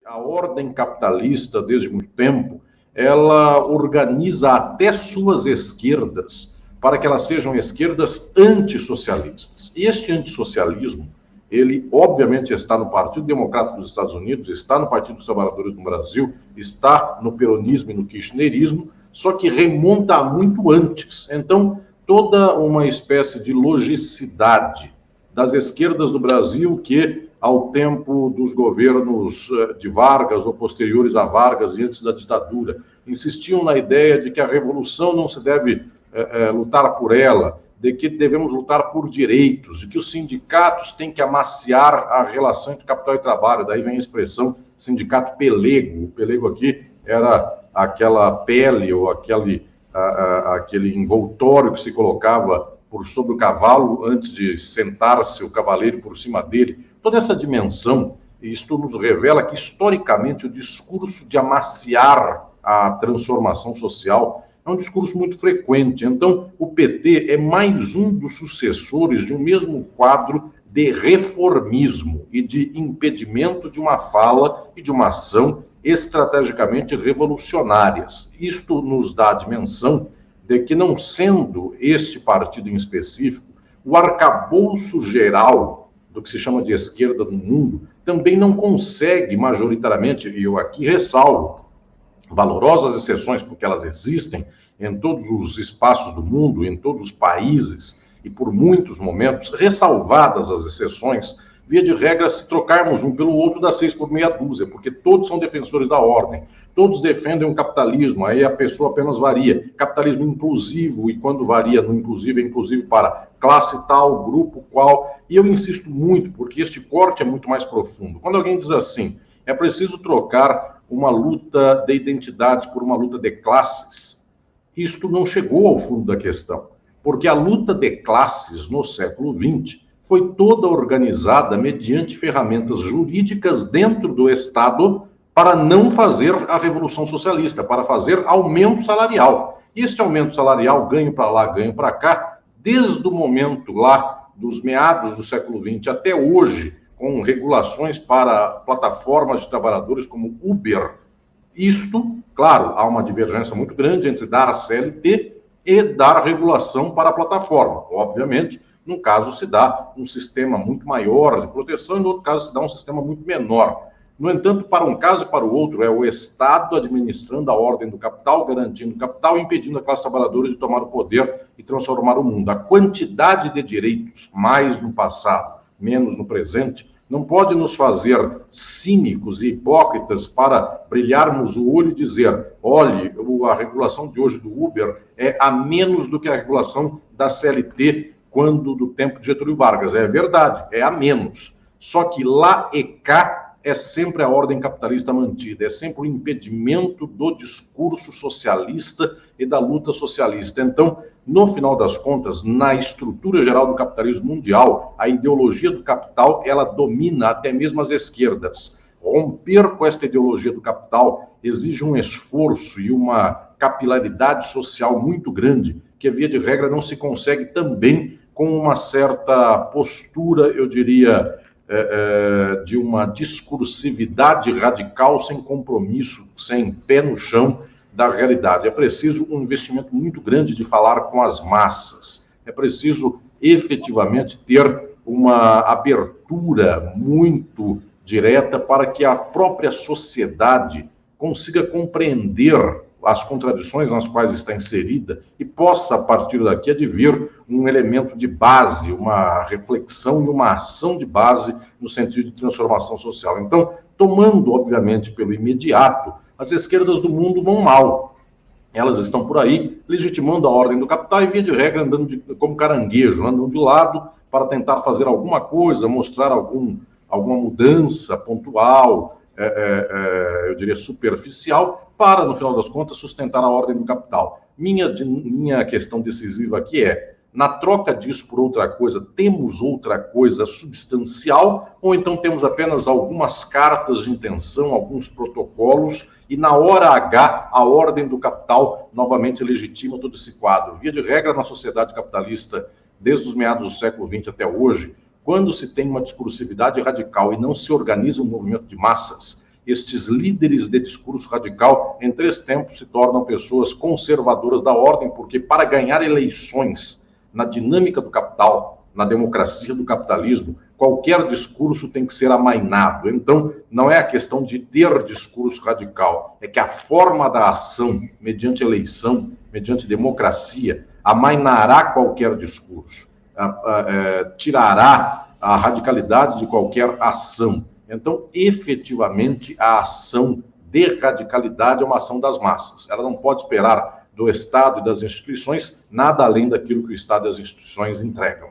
A ordem capitalista, desde muito tempo, ela organiza até suas esquerdas para que elas sejam esquerdas antissocialistas. E este antissocialismo, ele obviamente está no Partido Democrata dos Estados Unidos, está no Partido dos Trabalhadores no Brasil, está no peronismo e no kirchnerismo, só que remonta a muito antes. Então, toda uma espécie de logicidade das esquerdas do Brasil que, ao tempo dos governos de Vargas ou posteriores a Vargas e antes da ditadura, insistiam na ideia de que a revolução não se deve lutar por ela, de que devemos lutar por direitos, de que os sindicatos têm que amaciar a relação entre capital e trabalho. Daí vem a expressão sindicato pelego. O pelego aqui era aquela pele ou aquele envoltório que se colocava por sobre o cavalo antes de sentar-se o cavaleiro por cima dele. Toda essa dimensão, isto nos revela que, historicamente, o discurso de amaciar a transformação social é um discurso muito frequente. Então, o PT é mais um dos sucessores de um mesmo quadro de reformismo e de impedimento de uma fala e de uma ação estrategicamente revolucionárias. Isto nos dá a dimensão de que, não sendo este partido em específico, o arcabouço geral do que se chama de esquerda no mundo também não consegue majoritariamente, e eu aqui ressalvo valorosas exceções, porque elas existem em todos os espaços do mundo, em todos os países, e por muitos momentos, ressalvadas as exceções, via de regra, se trocarmos um pelo outro, dá 6 por meia dúzia, porque todos são defensores da ordem, todos defendem o capitalismo, aí a pessoa apenas varia. Capitalismo inclusivo, e quando varia no inclusivo, é inclusive para classe tal, grupo qual, e eu insisto muito, porque este corte é muito mais profundo. Quando alguém diz assim, é preciso trocar uma luta de identidade por uma luta de classes, isto não chegou ao fundo da questão, porque a luta de classes no século XX foi toda organizada mediante ferramentas jurídicas dentro do Estado para não fazer a revolução socialista, para fazer aumento salarial. E este aumento salarial, ganho para lá, ganho para cá, desde o momento lá dos meados do século XX até hoje, com regulações para plataformas de trabalhadores como Uber. Isto, claro, há uma divergência muito grande entre dar a CLT e dar regulação para a plataforma. Obviamente, num caso se dá um sistema muito maior de proteção, e no outro caso se dá um sistema muito menor. No entanto, para um caso e para o outro, é o Estado administrando a ordem do capital, garantindo o capital e impedindo a classe trabalhadora de tomar o poder e transformar o mundo. A quantidade de direitos, mais no passado, menos no presente, não pode nos fazer cínicos e hipócritas para brilharmos o olho e dizer, olhe, a regulação de hoje do Uber é a menos do que a regulação da CLT quando do tempo de Getúlio Vargas. É verdade, é a menos. Só que lá e cá é sempre a ordem capitalista mantida, é sempre o impedimento do discurso socialista e da luta socialista. Então, no final das contas, na estrutura geral do capitalismo mundial, a ideologia do capital, ela domina até mesmo as esquerdas. Romper com esta ideologia do capital exige um esforço e uma capilaridade social muito grande, que, via de regra, não se consegue também com uma certa postura, eu diria, de uma discursividade radical, sem compromisso, sem pé no chão da realidade. É preciso um investimento muito grande de falar com as massas. É preciso efetivamente ter uma abertura muito direta para que a própria sociedade consiga compreender as contradições nas quais está inserida e possa, a partir daqui, advir um elemento de base, uma reflexão e uma ação de base no sentido de transformação social. Então, tomando, obviamente, pelo imediato, as esquerdas do mundo vão mal. Elas estão por aí legitimando a ordem do capital e, via de regra, andando como caranguejo, andam de lado para tentar fazer alguma coisa, mostrar alguma mudança pontual, eu diria superficial, para, no final das contas, sustentar a ordem do capital. Minha questão decisiva aqui é, na troca disso por outra coisa, temos outra coisa substancial, ou então temos apenas algumas cartas de intenção, alguns protocolos, e na hora H, a ordem do capital novamente legitima todo esse quadro. Via de regra, na sociedade capitalista, desde os meados do século XX até hoje, quando se tem uma discursividade radical e não se organiza um movimento de massas, estes líderes de discurso radical, em 3 tempos, se tornam pessoas conservadoras da ordem, porque para ganhar eleições na dinâmica do capital, na democracia do capitalismo, qualquer discurso tem que ser amainado. Então, não é a questão de ter discurso radical, é que a forma da ação, mediante eleição, mediante democracia, amainará qualquer discurso, tirará a radicalidade de qualquer ação. Então, efetivamente, a ação de radicalidade é uma ação das massas. Ela não pode esperar do Estado e das instituições nada além daquilo que o Estado e as instituições entregam.